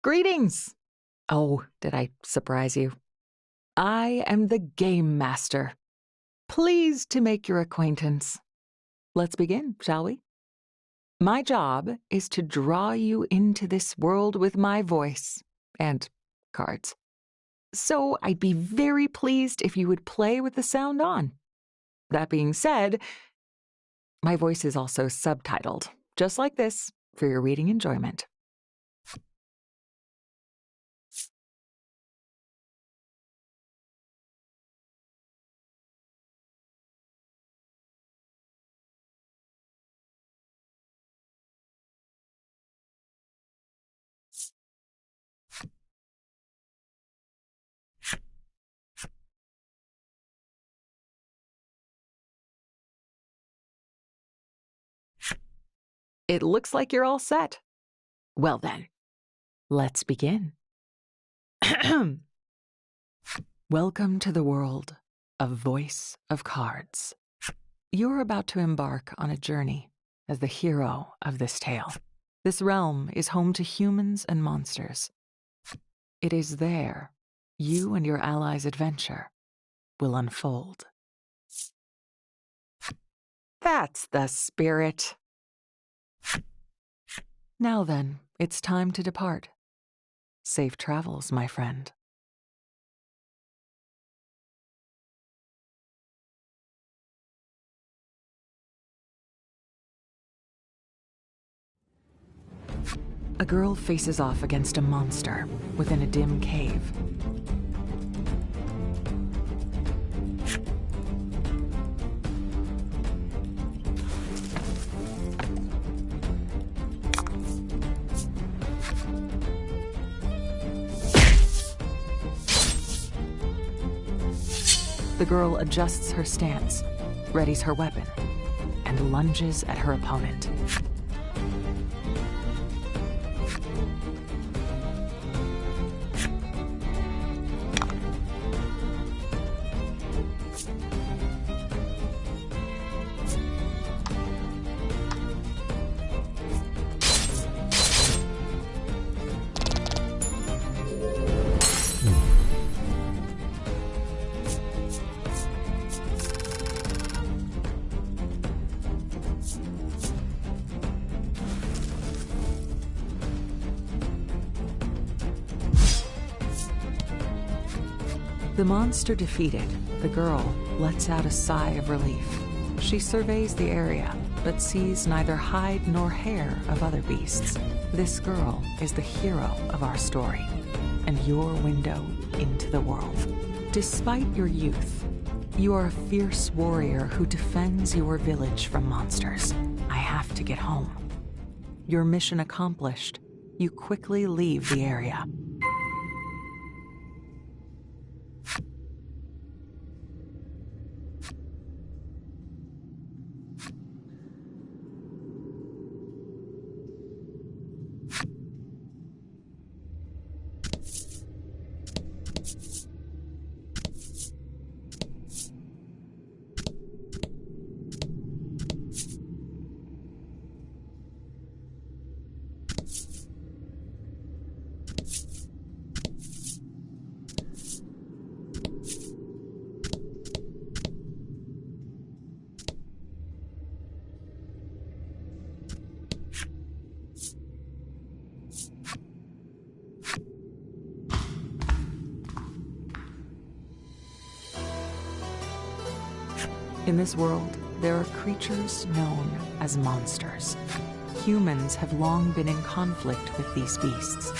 Greetings! Oh, did I surprise you? I am the Game Master. Pleased to make your acquaintance. Let's begin, shall we? My job is to draw you into this world with my voice and cards. So I'd be very pleased if you would play with the sound on. That being said, my voice is also subtitled, just like this, for your reading enjoyment. It looks like you're all set. Well then, let's begin. Welcome to the world of Voice of Cards. You're about to embark on a journey as the hero of this tale. This realm is home to humans and monsters. It is there you and your allies' adventure will unfold. That's the spirit. Now then, it's time to depart. Safe travels, my friend. A girl faces off against a monster within a dim cave. The girl adjusts her stance, readies her weapon, and lunges at her opponent. The monster defeated, the girl lets out a sigh of relief. She surveys the area, but sees neither hide nor hair of other beasts. This girl is the hero of our story, and your window into the world. Despite your youth, you are a fierce warrior who defends your village from monsters. I have to get home. Your mission accomplished, you quickly leave the area. In this world, there are creatures known as monsters. Humans have long been in conflict with these beasts.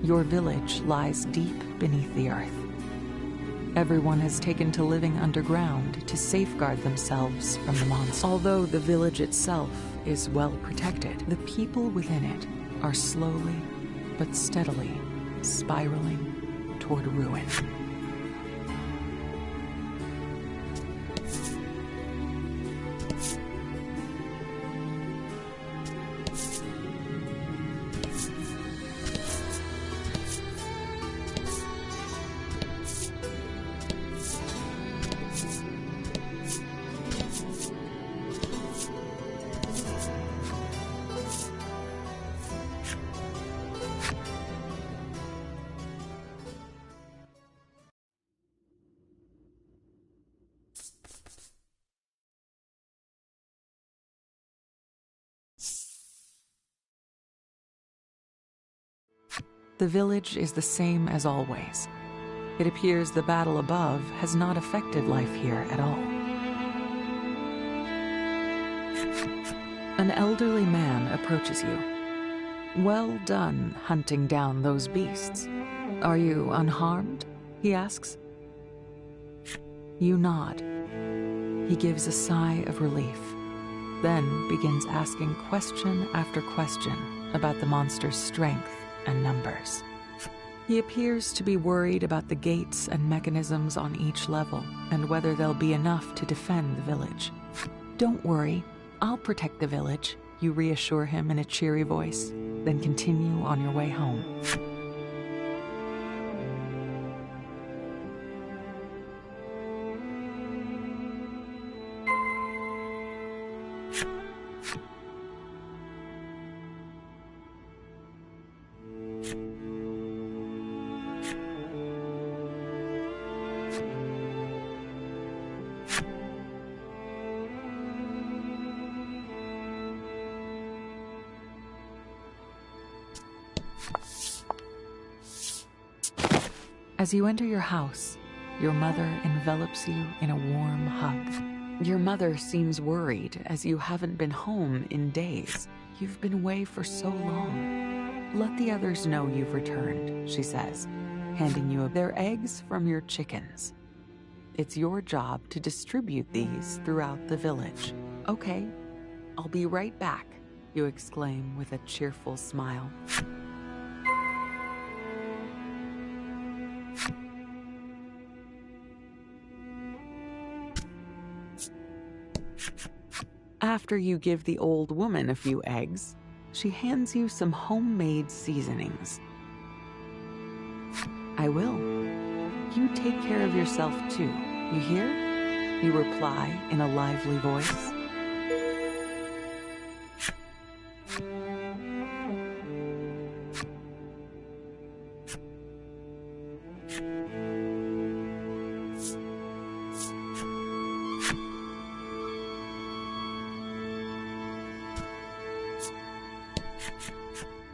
Your village lies deep beneath the earth. Everyone has taken to living underground to safeguard themselves from the monster. Although the village itself is well protected, the people within it are slowly but steadily spiraling toward ruin. The village is the same as always. It appears the battle above has not affected life here at all. An elderly man approaches you. Well done hunting down those beasts. Are you unharmed? He asks. You nod. He gives a sigh of relief, then begins asking question after question about the monster's strength and numbers. He appears to be worried about the gates and mechanisms on each level and whether they'll be enough to defend the village. Don't worry, I'll protect the village, you reassure him in a cheery voice, then continue on your way home. As you enter your house, your mother envelops you in a warm hug. Your mother seems worried as you haven't been home in days. You've been away for so long. Let the others know you've returned, she says, handing you their eggs from your chickens. It's your job to distribute these throughout the village. Okay, I'll be right back, you exclaim with a cheerful smile. After you give the old woman a few eggs, she hands you some homemade seasonings. I will. You take care of yourself too, you hear? You reply in a lively voice.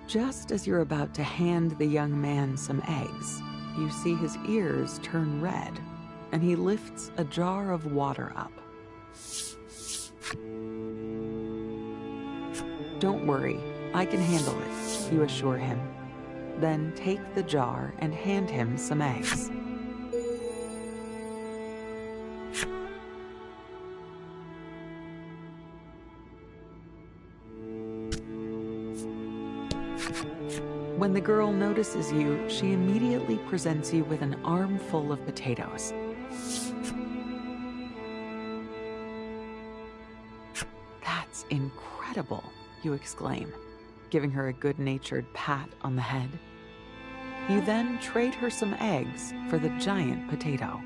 Just as you're about to hand the young man some eggs, you see his ears turn red, and he lifts a jar of water up. Don't worry, I can handle it, you assure him. Then take the jar and hand him some eggs. When the girl notices you, she immediately presents you with an armful of potatoes. That's incredible, you exclaim, giving her a good-natured pat on the head. You then trade her some eggs for the giant potato.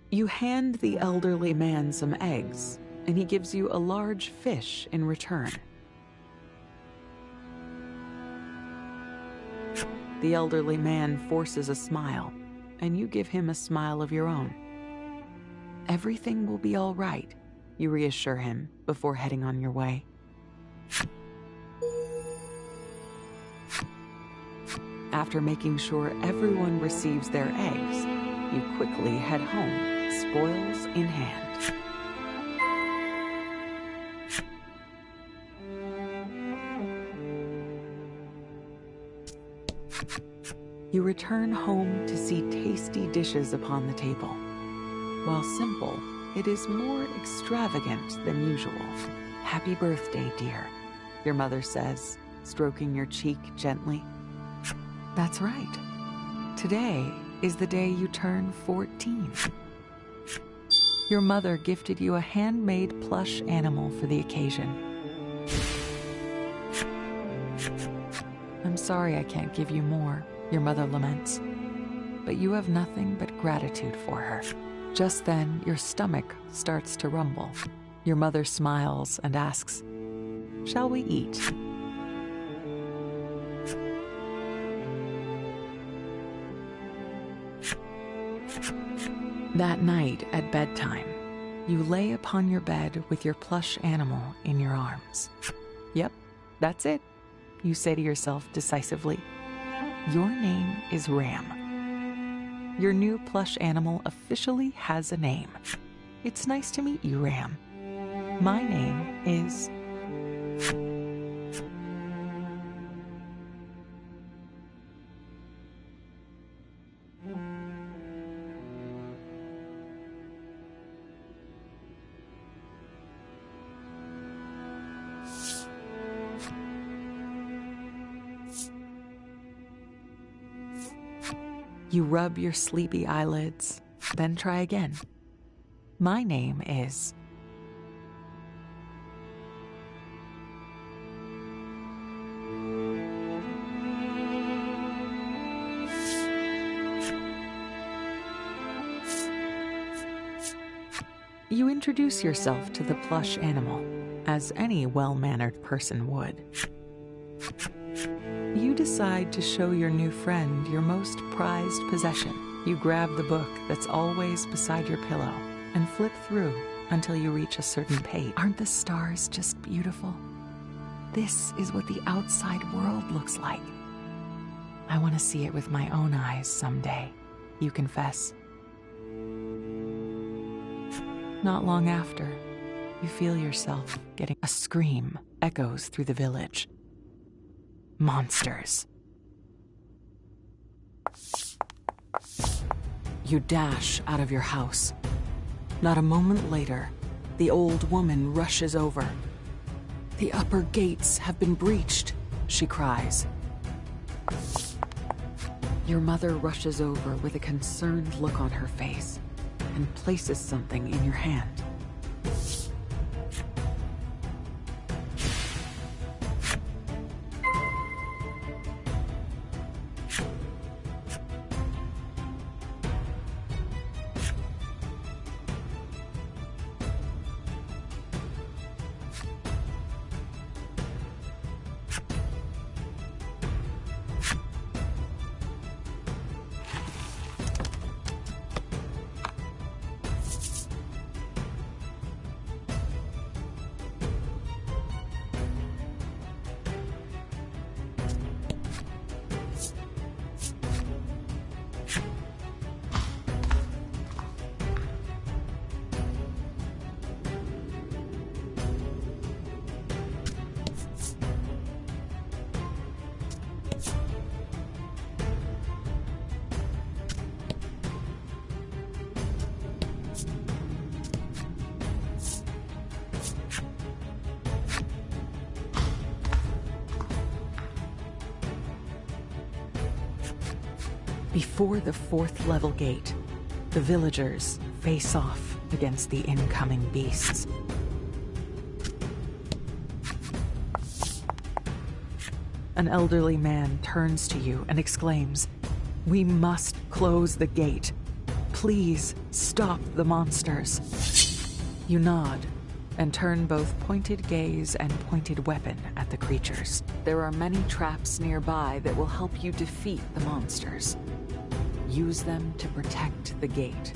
You hand the elderly man some eggs, and he gives you a large fish in return. The elderly man forces a smile, and you give him a smile of your own. Everything will be all right, you reassure him before heading on your way. After making sure everyone receives their eggs, you quickly head home, spoils in hand. You return home to see tasty dishes upon the table. While simple, it is more extravagant than usual. "Happy birthday, dear," your mother says, stroking your cheek gently. That's right. Today is the day you turn 14. Your mother gifted you a handmade plush animal for the occasion. "I'm sorry I can't give you more," your mother laments, but you have nothing but gratitude for her. Just then, your stomach starts to rumble. Your mother smiles and asks, "Shall we eat?" That night at bedtime, you lay upon your bed with your plush animal in your arms. "Yep, that's it," you say to yourself decisively. "Your name is Ram." Your new plush animal officially has a name. "It's nice to meet you, Ram. My name is..." You rub your sleepy eyelids, then try again. "My name is..." You introduce yourself to the plush animal, as any well-mannered person would. You decide to show your new friend your most prized possession. You grab the book that's always beside your pillow and flip through until you reach a certain page. "Aren't the stars just beautiful? This is what the outside world looks like. I want to see it with my own eyes someday," you confess. Not long after, you feel yourself getting a scream echoes through the village. Monsters. You dash out of your house. Not a moment later, the old woman rushes over. "The upper gates have been breached," she cries. Your mother rushes over with a concerned look on her face and places something in your hand. Before the 4th level gate, the villagers face off against the incoming beasts. An elderly man turns to you and exclaims, "We must close the gate. Please stop the monsters." You nod and turn both pointed gaze and pointed weapon at the creatures. There are many traps nearby that will help you defeat the monsters. Use them to protect the gate.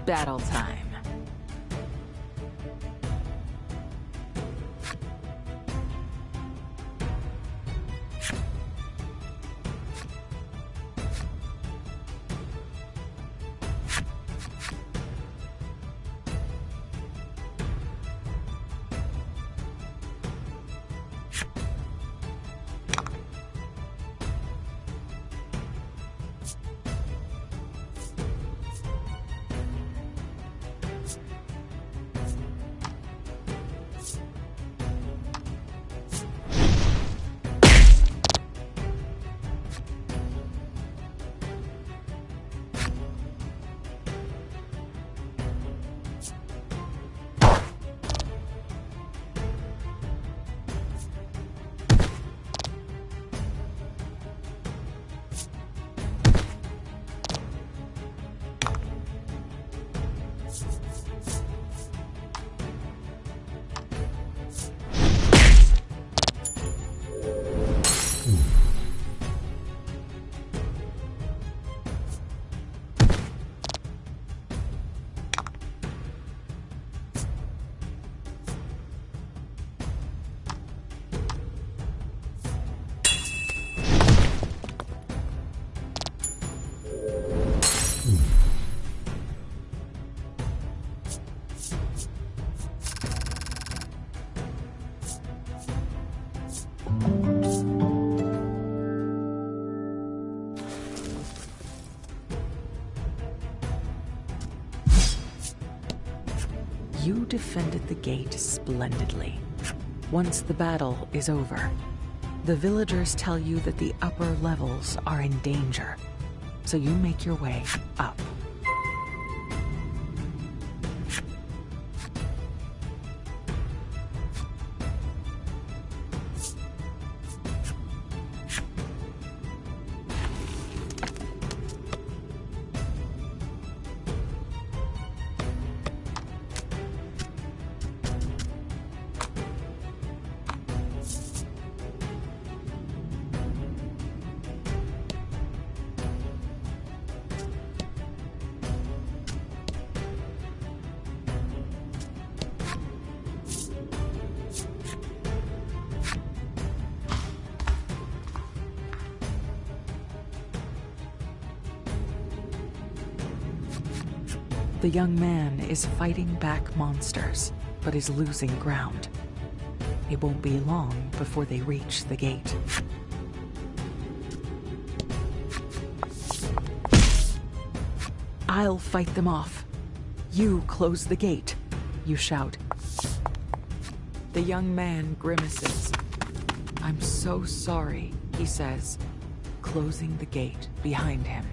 Battle time. You defended the gate splendidly. Once the battle is over, the villagers tell you that the upper levels are in danger, so you make your way up. The young man is fighting back monsters, but is losing ground. It won't be long before they reach the gate. I'll fight them off. You close the gate, you shout. The young man grimaces. I'm so sorry, he says, closing the gate behind him.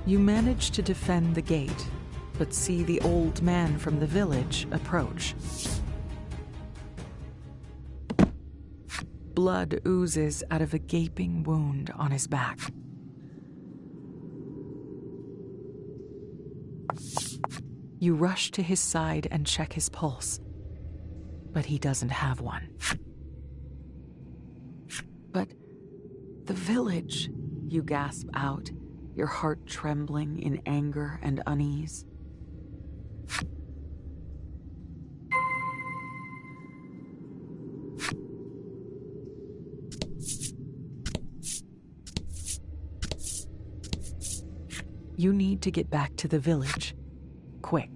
You manage to defend the gate, but see the old man from the village approach. Blood oozes out of a gaping wound on his back. You rush to his side and check his pulse, but he doesn't have one. But the village, you gasp out, your heart trembling in anger and unease. You need to get back to the village, quick.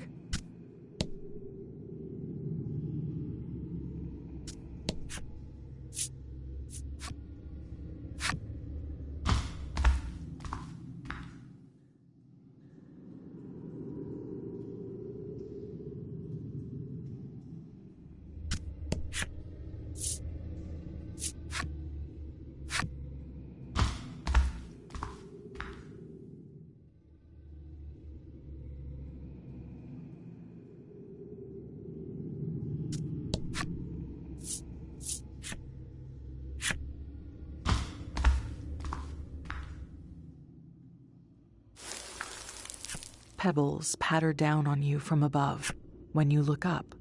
Pebbles patter down on you from above. When you look up,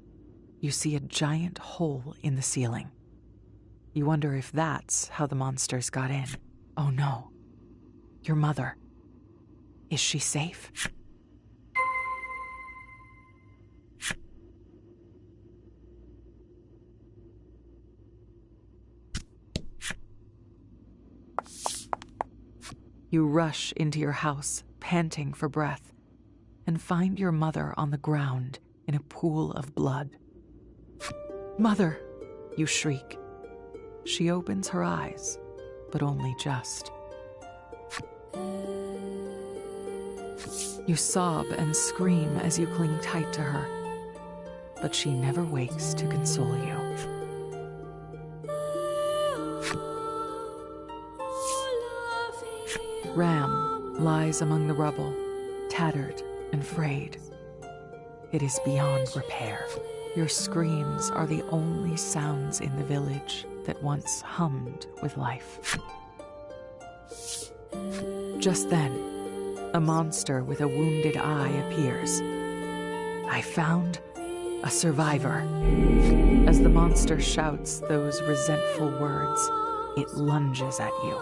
you see a giant hole in the ceiling. You wonder if that's how the monsters got in. Oh no. Your mother. Is she safe? You rush into your house, panting for breath, and find your mother on the ground in a pool of blood. Mother, you shriek. She opens her eyes, but only just. You sob and scream as you cling tight to her, but she never wakes to console you. Ram lies among the rubble, tattered and frayed. It is beyond repair. Your screams are the only sounds in the village that once hummed with life. Just then, a monster with a wounded eye appears. I found a survivor. As the monster shouts those resentful words, it lunges at you.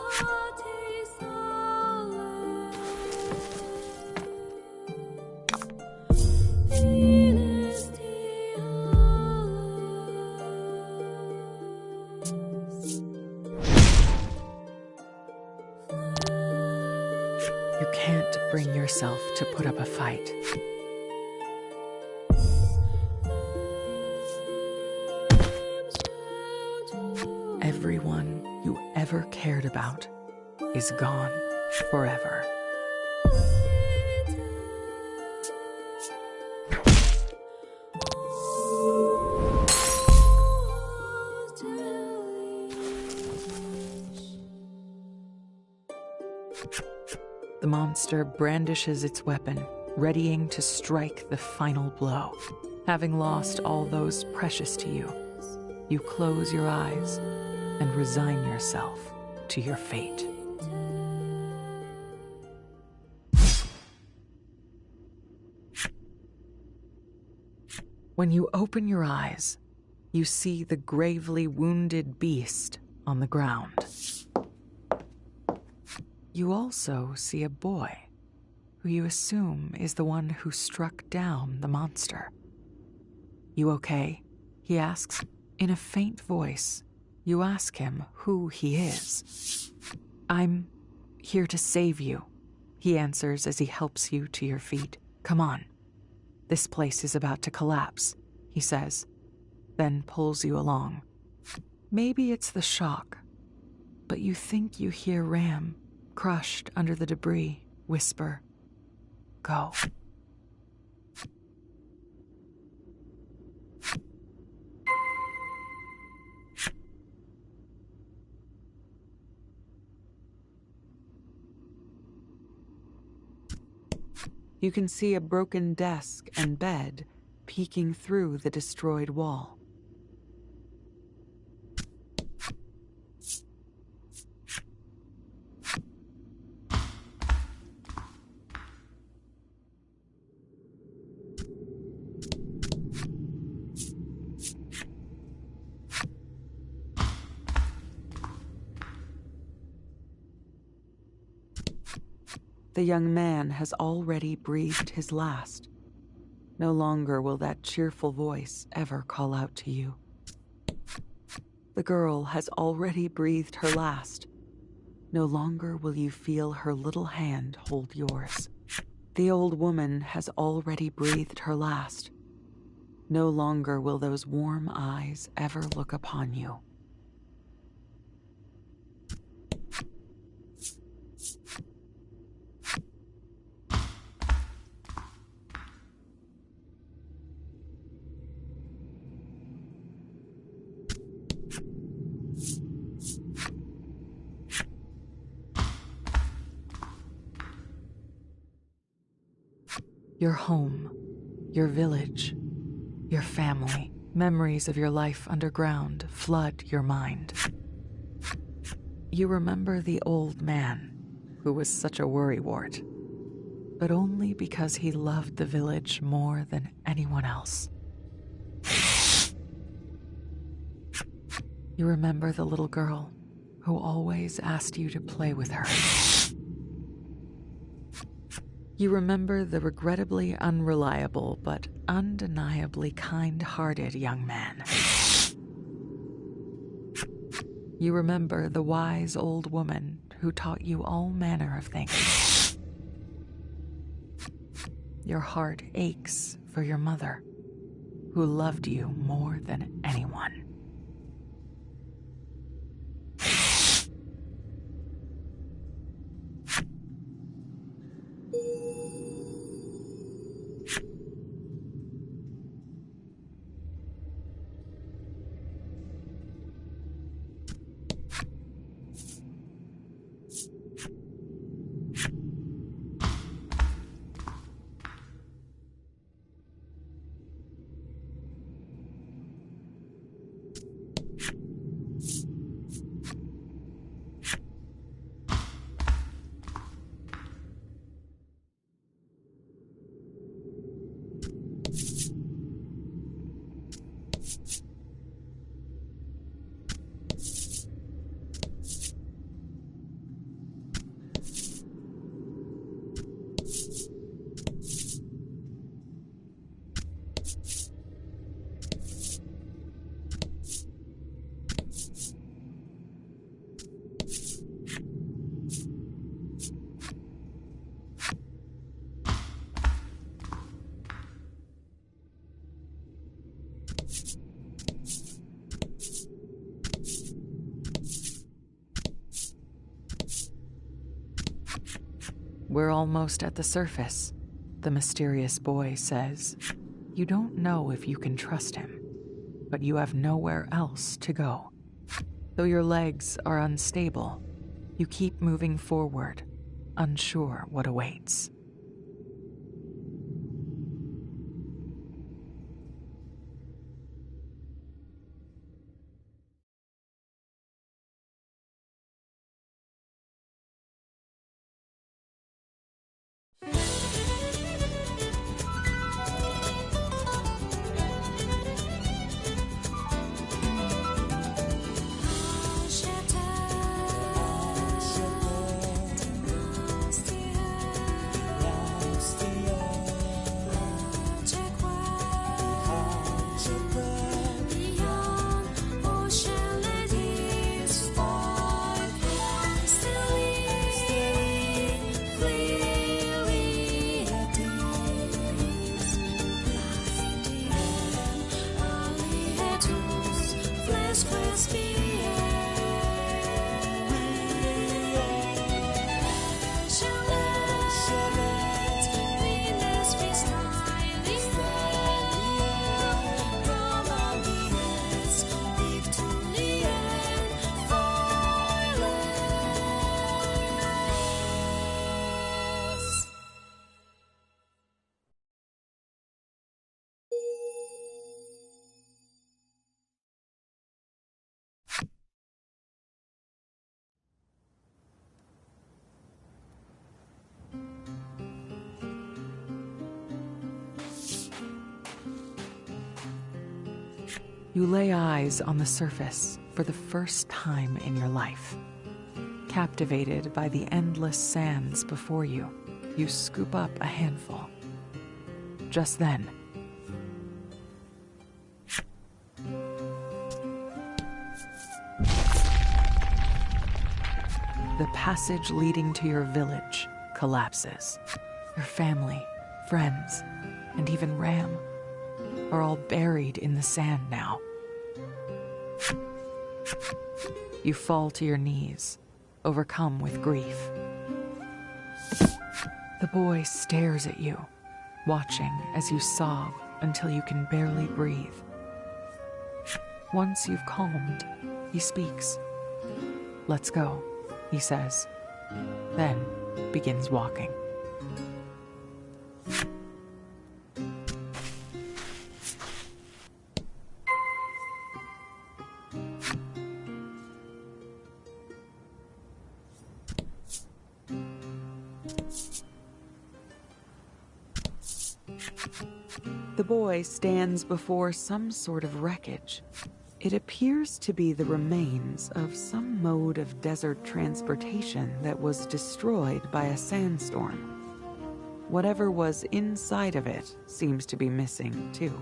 You can't bring yourself to put up a fight. Everyone you ever cared about is gone forever. The monster brandishes its weapon, readying to strike the final blow. Having lost all those precious to you, you close your eyes and resign yourself to your fate. When you open your eyes, you see the gravely wounded beast on the ground. You also see a boy, who you assume is the one who struck down the monster. "You okay?" he asks. In a faint voice, you ask him who he is. "I'm here to save you," he answers as he helps you to your feet. "Come on. This place is about to collapse," he says, then pulls you along. Maybe it's the shock, but you think you hear Ram, crushed under the debris, whisper, "Go." You can see a broken desk and bed peeking through the destroyed wall. The young man has already breathed his last. No longer will that cheerful voice ever call out to you. The girl has already breathed her last. No longer will you feel her little hand hold yours. The old woman has already breathed her last. No longer will those warm eyes ever look upon you. Your home, your village, your family, memories of your life underground flood your mind. You remember the old man who was such a worrywart, but only because he loved the village more than anyone else. You remember the little girl who always asked you to play with her. You remember the regrettably unreliable but undeniably kind-hearted young man. You remember the wise old woman who taught you all manner of things. Your heart aches for your mother, who loved you more than anyone. We're almost at the surface, the mysterious boy says. You don't know if you can trust him, but you have nowhere else to go. Though your legs are unstable, you keep moving forward, unsure what awaits. You lay eyes on the surface for the first time in your life. Captivated by the endless sands before you, you scoop up a handful. Just then, the passage leading to your village collapses. Your family, friends, and even Ram are all buried in the sand now. You fall to your knees, overcome with grief. The boy stares at you, watching as you sob until you can barely breathe. Once you've calmed, he speaks. "Let's go," he says, then begins walking. The boy stands before some sort of wreckage. It appears to be the remains of some mode of desert transportation that was destroyed by a sandstorm. Whatever was inside of it seems to be missing, too.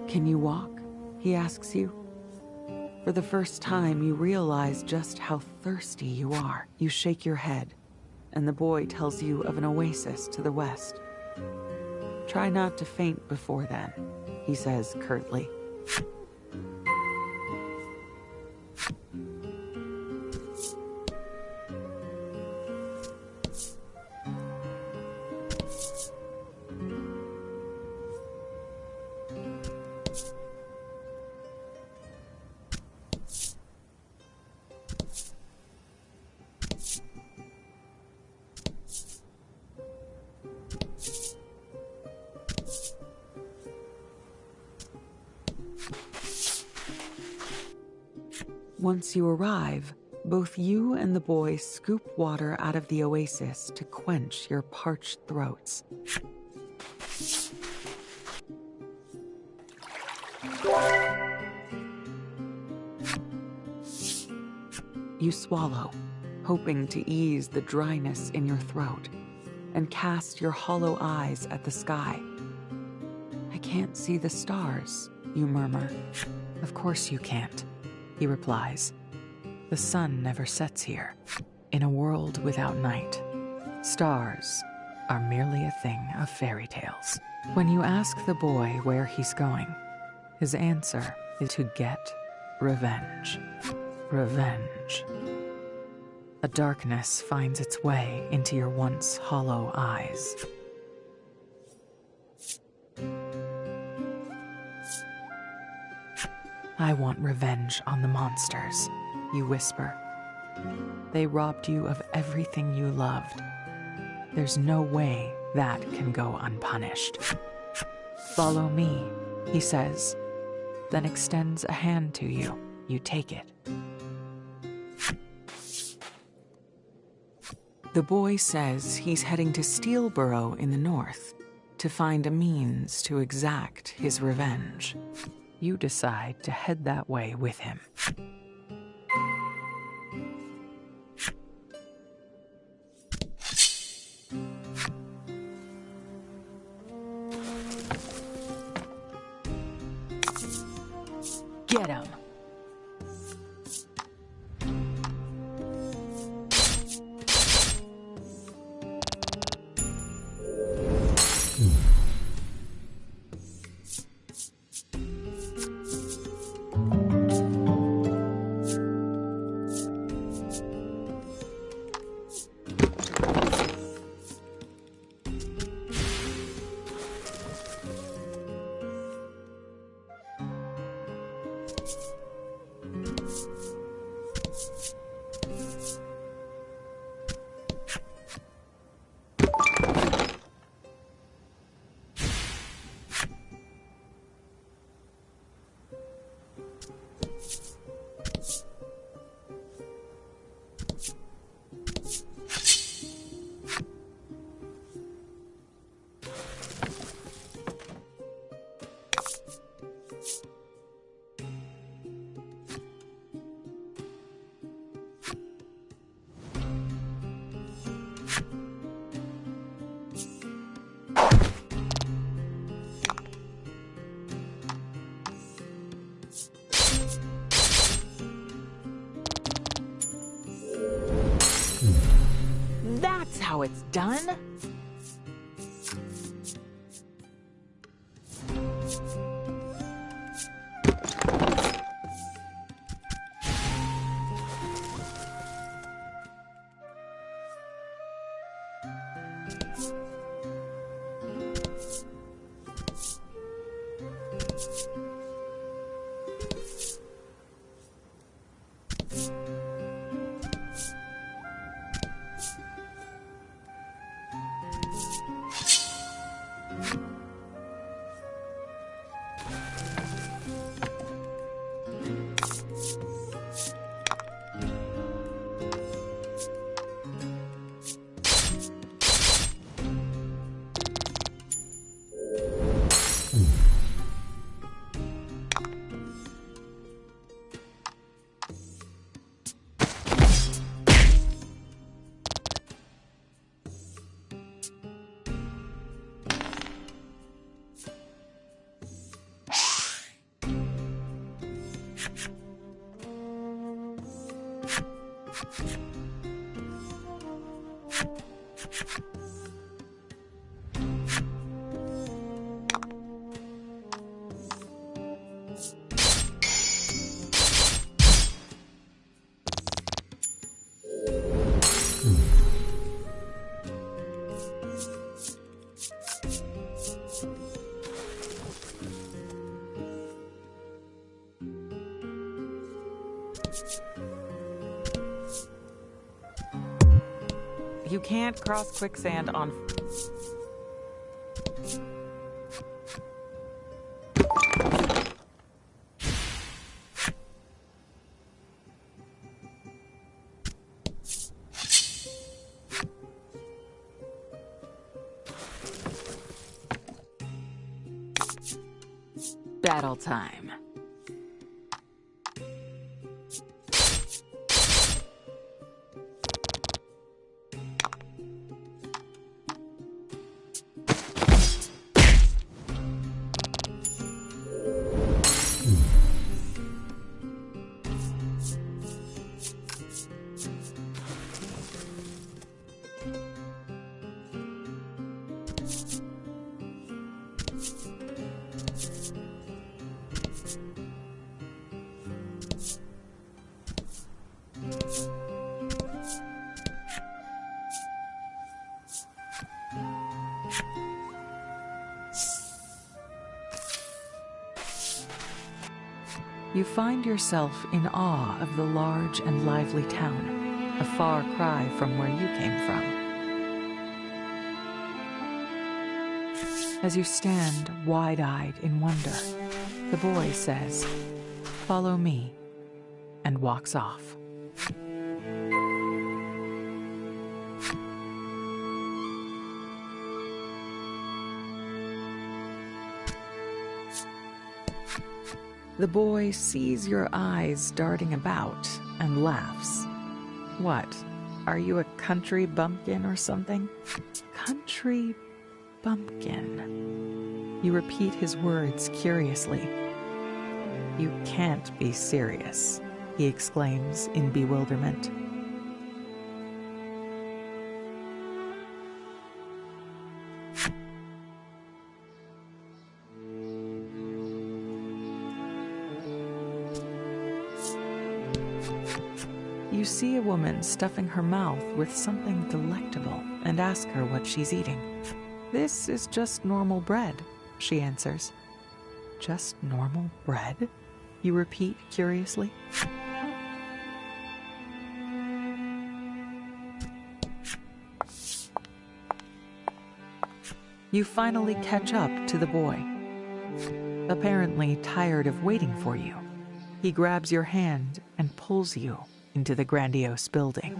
"Can you walk?" he asks you. For the first time, you realize just how thirsty you are. You shake your head, and the boy tells you of an oasis to the west. "Try not to faint before then," he says curtly. Once you arrive, both you and the boy scoop water out of the oasis to quench your parched throats. You swallow, hoping to ease the dryness in your throat, and cast your hollow eyes at the sky. "I can't see the stars," you murmur. "Of course you can't," he replies. "The sun never sets here. In a world without night, stars are merely a thing of fairy tales." When you ask the boy where he's going, his answer is to get revenge. Revenge. A darkness finds its way into your once hollow eyes. I want revenge on the monsters, you whisper. They robbed you of everything you loved. There's no way that can go unpunished. Follow me, he says, then extends a hand to you. You take it. The boy says he's heading to Steelborough in the north to find a means to exact his revenge. You decide to head that way with him. Get him! That's how it's done. You can't cross quicksand on... Battle time. You find yourself in awe of the large and lively town, a far cry from where you came from. As you stand wide-eyed in wonder, the boy says, "Follow me," and walks off. The boy sees your eyes darting about and laughs. "What? Are you a country bumpkin or something?" "Country bumpkin." You repeat his words curiously. "You can't be serious," he exclaims in bewilderment. You see a woman stuffing her mouth with something delectable and ask her what she's eating. "This is just normal bread," she answers. "Just normal bread?" you repeat curiously. You finally catch up to the boy. Apparently tired of waiting for you, he grabs your hand and pulls you into the grandiose building.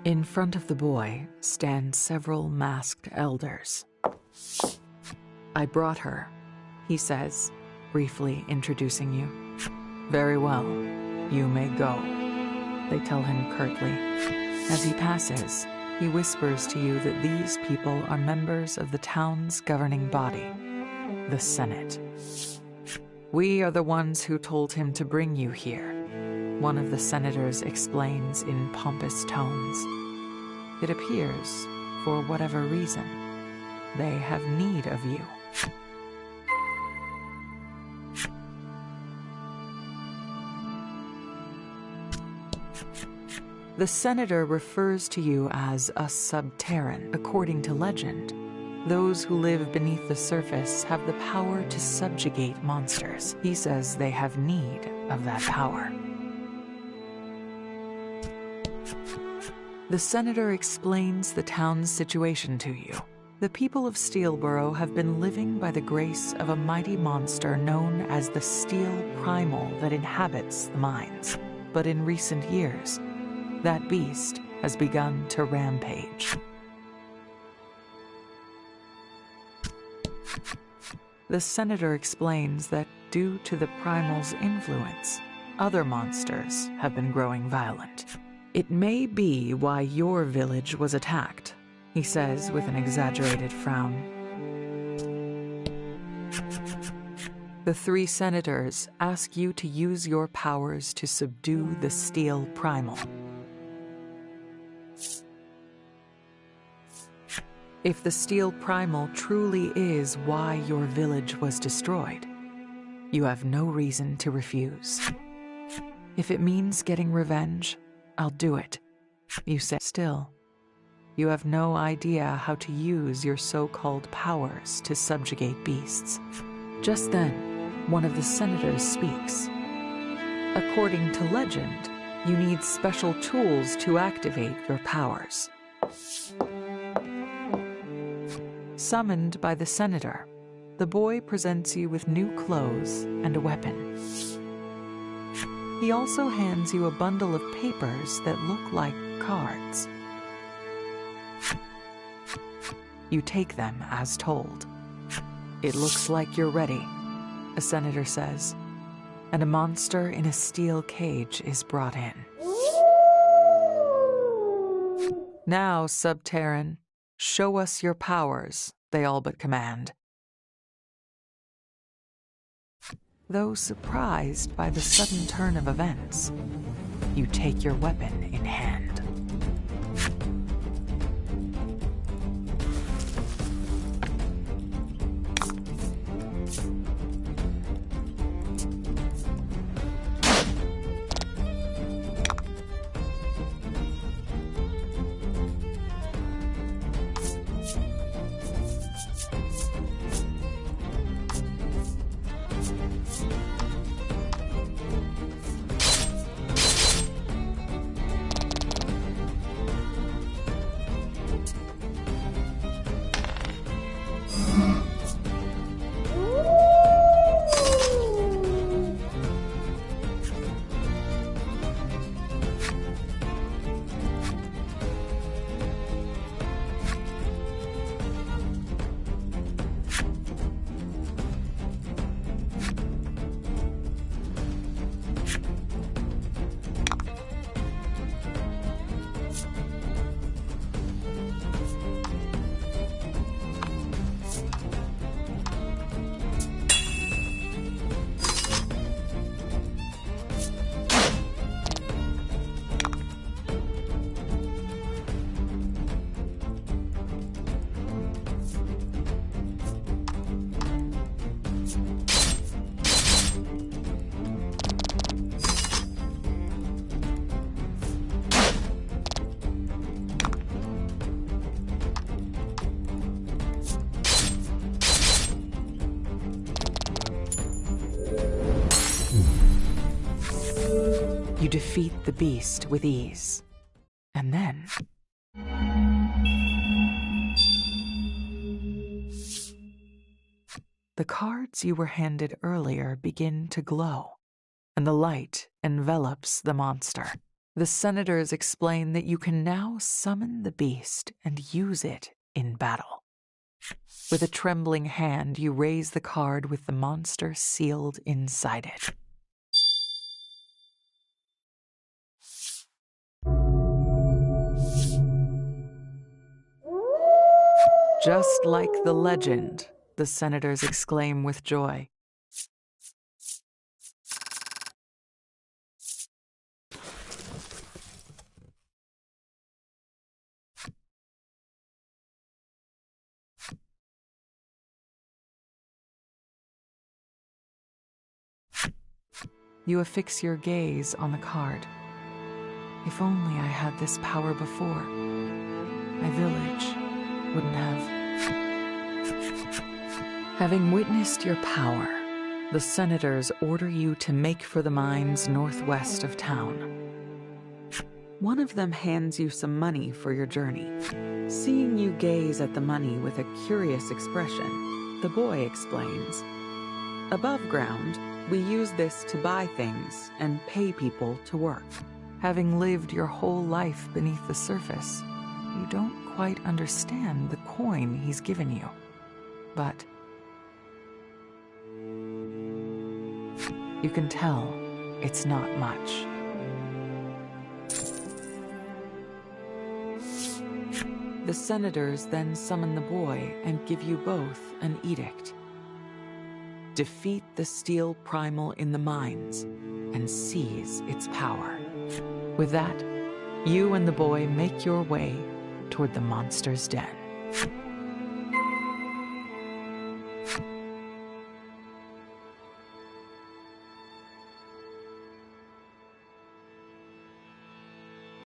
In front of the boy stand several masked elders. "I brought her," he says, briefly introducing you. "Very well, you may go," they tell him curtly. As he passes, he whispers to you that these people are members of the town's governing body, the Senate. "We are the ones who told him to bring you here," one of the senators explains in pompous tones. "It appears, for whatever reason, they have need of you." The senator refers to you as a subterran. According to legend, those who live beneath the surface have the power to subjugate monsters. He says they have need of that power. The senator explains the town's situation to you. The people of Steelborough have been living by the grace of a mighty monster known as the Steel Primal that inhabits the mines. But in recent years, that beast has begun to rampage. The senator explains that due to the primal's influence, other monsters have been growing violent. "It may be why your village was attacked," he says with an exaggerated frown. The three senators ask you to use your powers to subdue the Steel Primal. If the Steel Primal truly is why your village was destroyed, you have no reason to refuse. "If it means getting revenge, I'll do it," you say. Still, you have no idea how to use your so-called powers to subjugate beasts. Just then, one of the senators speaks. "According to legend, you need special tools to activate your powers." Summoned by the senator, the boy presents you with new clothes and a weapon. He also hands you a bundle of papers that look like cards. You take them as told. "It looks like you're ready," a senator says, and a monster in a steel cage is brought in. "Now, subterran, show us your powers," they all but command. Though surprised by the sudden turn of events, you take your weapon in hand. You defeat the beast with ease. And then... the cards you were handed earlier begin to glow, and the light envelops the monster. The senators explain that you can now summon the beast and use it in battle. With a trembling hand, you raise the card with the monster sealed inside it. Just like the legend, the senators exclaim with joy. You affix your gaze on the card. If only I had this power before, my village wouldn't have. Having witnessed your power, the senators order you to make for the mines northwest of town. One of them hands you some money for your journey. Seeing you gaze at the money with a curious expression, the boy explains, "Above ground, we use this to buy things and pay people to work. Having lived your whole life beneath the surface, you don't quite understand the coin he's given you. But you can tell it's not much." The senators then summon the boy and give you both an edict. Defeat the steel primal in the mines and seize its power. With that, you and the boy make your way toward the monster's den.